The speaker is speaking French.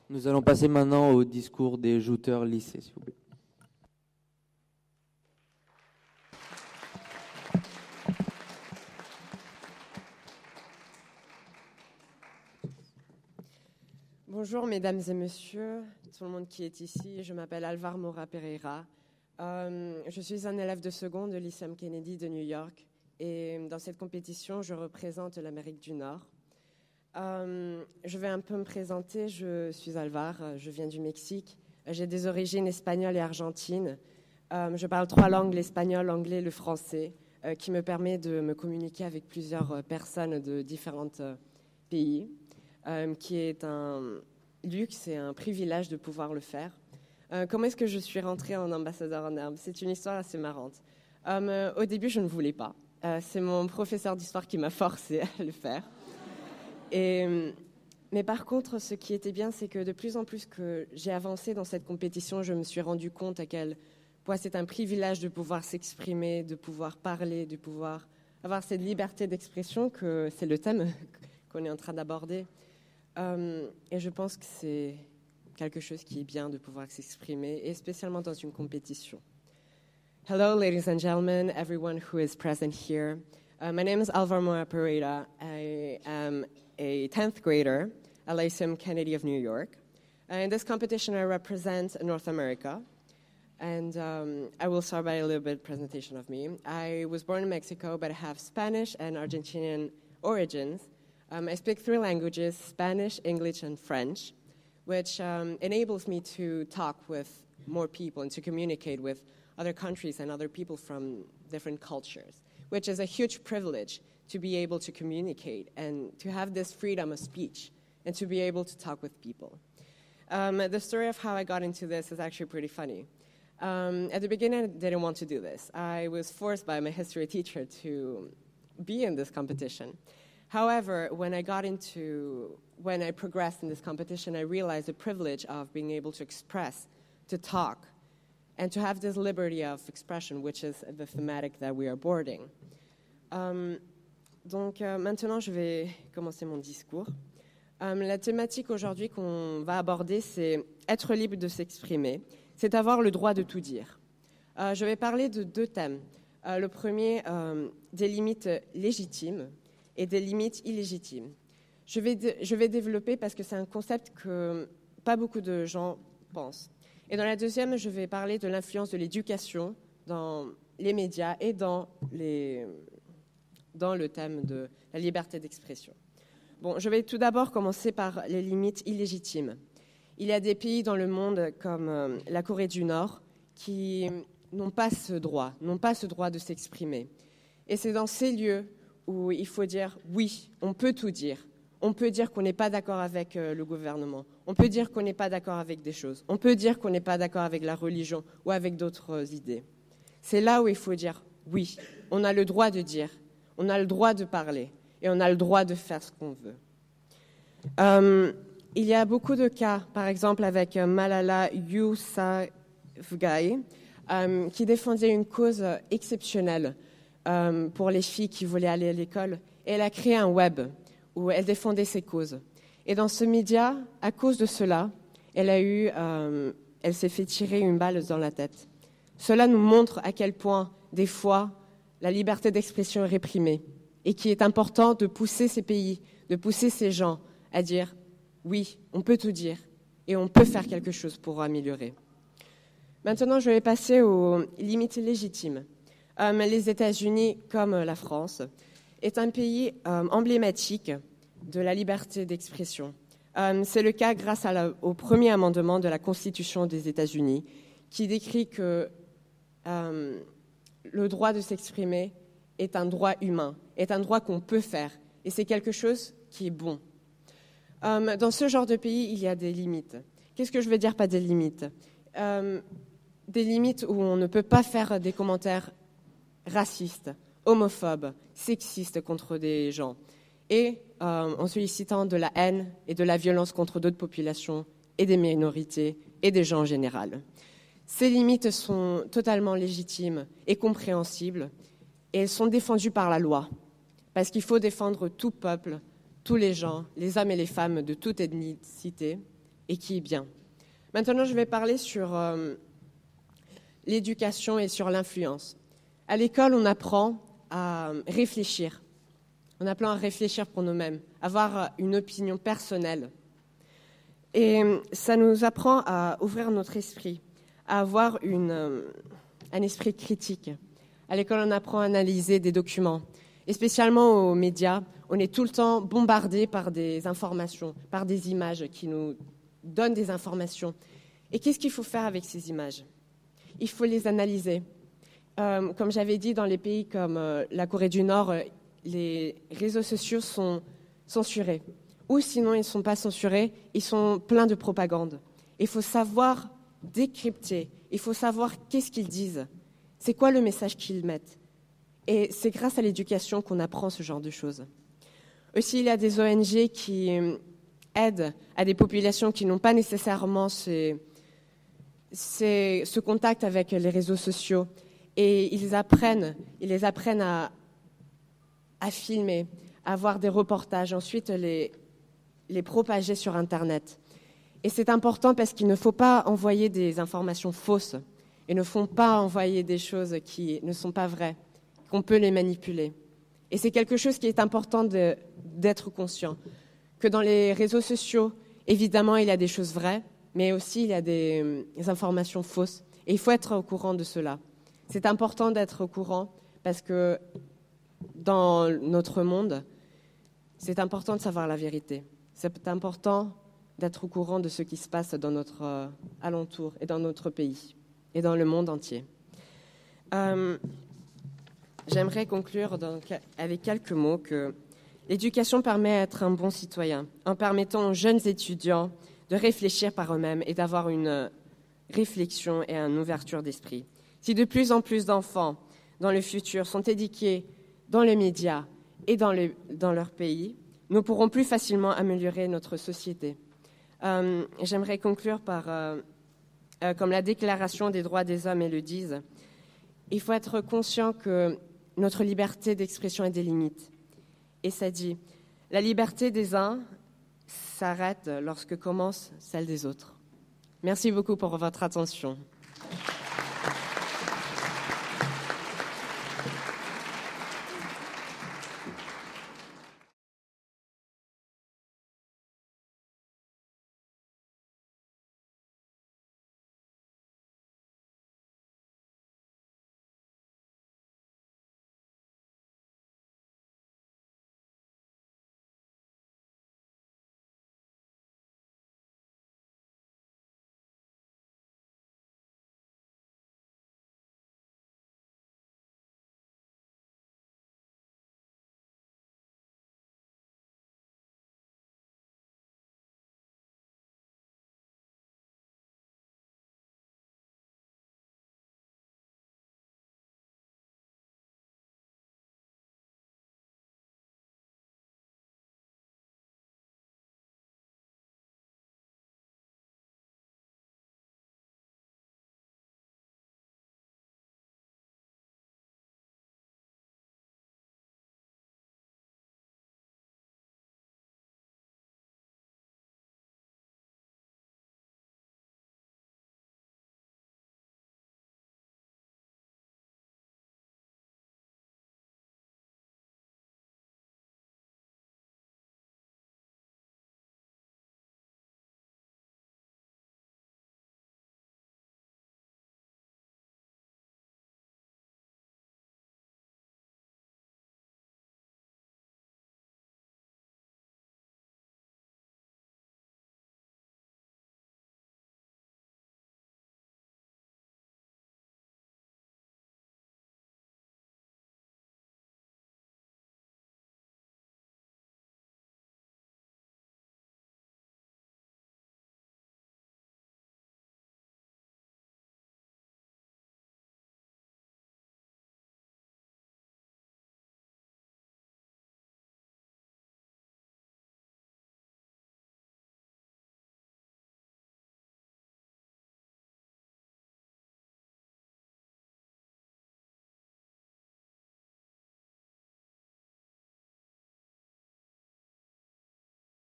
Nous allons passer maintenant au discours des jouteurs lycées, s'il vous plaît. Bonjour mesdames et messieurs, tout le monde qui est ici. Je m'appelle Alvar Mora Pereira. Je suis un élève de seconde de l'Lycéum Kennedy de New York et dans cette compétition, je représente l'Amérique du Nord. Je vais un peu me présenter. Je suis Alvar, je viens du Mexique. J'ai des origines espagnoles et argentines. Je parle 3 langues, l'espagnol, l'anglais, le français, qui me permet de me communiquer avec plusieurs personnes de différents pays. Qui est un luxe et un privilège de pouvoir le faire. Comment est-ce que je suis rentrée en ambassadeur en herbe? C'est une histoire assez marrante. Au début, je ne voulais pas. C'est mon professeur d'histoire qui m'a forcée à le faire. Mais par contre, ce qui était bien, c'est que de plus en plus que j'ai avancé dans cette compétition, je me suis rendu compte à quel point c'est un privilège de pouvoir s'exprimer, de pouvoir parler, de pouvoir avoir cette liberté d'expression, que c'est le thème qu'on est en train d'aborder. Et je pense que c'est quelque chose qui est bien de pouvoir s'exprimer, et spécialement dans une compétition. Hello, ladies and gentlemen, everyone who is present here. My name is Alvar Mora Pereira. I am a 10th grader at Lyceum Kennedy of New York. In this competition, I represent North America. And I will start by a little bit presentation of me. I was born in Mexico, but I have Spanish and Argentinian origins. I speak 3 languages, Spanish, English, and French, which enables me to talk with more people and to communicate with other countries and other people from different cultures, which is a huge privilege to be able to communicate and to have this freedom of speech and to be able to talk with people. The story of how I got into this is actually pretty funny. At the beginning, I didn't want to do this. I was forced by my history teacher to be in this competition. However, when I progressed in this competition, I realized the privilege of being able to express, to talk, and to have this liberty of expression, which is the thematic that we are boarding. Maintenant, je vais commencer mon discours. La thématique aujourd'hui qu'on va aborder, c'est être libre de s'exprimer, c'est avoir le droit de tout dire. Je vais parler de 2 thèmes. Le premier, des limites légitimes, et des limites illégitimes. Je vais développer parce que c'est un concept que pas beaucoup de gens pensent. Et dans la deuxième, je vais parler de l'influence de l'éducation dans les médias et dans le thème de la liberté d'expression. Bon, je vais tout d'abord commencer par les limites illégitimes. Il y a des pays dans le monde comme la Corée du Nord qui n'ont pas ce droit de s'exprimer. Et c'est dans ces lieux où il faut dire oui, on peut tout dire. On peut dire qu'on n'est pas d'accord avec le gouvernement. On peut dire qu'on n'est pas d'accord avec des choses. On peut dire qu'on n'est pas d'accord avec la religion ou avec d'autres idées. C'est là où il faut dire oui, on a le droit de dire, on a le droit de parler et on a le droit de faire ce qu'on veut. Il y a beaucoup de cas, par exemple avec Malala Yousafzai, qui défendait une cause exceptionnelle pour les filles qui voulaient aller à l'école. Et elle a créé un web où elle défendait ses causes. Et dans ce média, à cause de cela, elle s'est fait tirer une balle dans la tête. Cela nous montre à quel point, des fois, la liberté d'expression est réprimée et qu'il est important de pousser ces pays, de pousser ces gens à dire « oui, on peut tout dire et on peut faire quelque chose pour améliorer ». Maintenant, je vais passer aux limites légitimes. Les États-Unis, comme la France, est un pays emblématique de la liberté d'expression. C'est le cas grâce au premier amendement de la Constitution des États-Unis qui décrit que le droit de s'exprimer est un droit humain, est un droit qu'on peut faire, et c'est quelque chose qui est bon. Dans ce genre de pays, il y a des limites. Qu'est-ce que je veux dire par des limites ? Des limites où on ne peut pas faire des commentaires racistes, homophobes, sexistes contre des gens, et en sollicitant de la haine et de la violence contre d'autres populations et des minorités et des gens en général. Ces limites sont totalement légitimes et compréhensibles, et elles sont défendues par la loi, parce qu'il faut défendre tout peuple, tous les gens, les hommes et les femmes de toute ethnicité, et qui est bien. Maintenant, je vais parler sur l'éducation et sur l'influence. À l'école, on apprend à réfléchir. On apprend à réfléchir pour nous-mêmes, avoir une opinion personnelle. Et ça nous apprend à ouvrir notre esprit, à avoir un esprit critique. À l'école, on apprend à analyser des documents. Et spécialement aux médias, on est tout le temps bombardé par des informations, par des images qui nous donnent des informations. Et qu'est-ce qu'il faut faire avec ces images ? Il faut les analyser. Comme j'avais dit, dans les pays comme la Corée du Nord, les réseaux sociaux sont censurés. Ou sinon, ils ne sont pas censurés, ils sont pleins de propagande. Il faut savoir décrypter, il faut savoir qu'est-ce qu'ils disent, c'est quoi le message qu'ils mettent. Et c'est grâce à l'éducation qu'on apprend ce genre de choses. Aussi, il y a des ONG qui aident à des populations qui n'ont pas nécessairement ce contact avec les réseaux sociaux. Et ils les apprennent à filmer, à voir des reportages, ensuite les propager sur Internet. Et c'est important parce qu'il ne faut pas envoyer des informations fausses. Il ne faut pas envoyer des choses qui ne sont pas vraies, qu'on peut les manipuler. Et c'est quelque chose qui est important d'être conscient. Que dans les réseaux sociaux, évidemment, il y a des choses vraies, mais aussi il y a des informations fausses. Et il faut être au courant de cela. C'est important d'être au courant parce que dans notre monde, c'est important de savoir la vérité. C'est important d'être au courant de ce qui se passe dans notre alentour et dans notre pays et dans le monde entier. J'aimerais conclure avec quelques mots que l'éducation permet d'être un bon citoyen en permettant aux jeunes étudiants de réfléchir par eux-mêmes et d'avoir une réflexion et une ouverture d'esprit. Si de plus en plus d'enfants dans le futur sont éduqués dans les médias et dans leur pays, nous pourrons plus facilement améliorer notre société. J'aimerais conclure par, comme la Déclaration des droits des hommes le disent, il faut être conscient que notre liberté d'expression a des limites. Et ça dit, la liberté des uns s'arrête lorsque commence celle des autres. Merci beaucoup pour votre attention.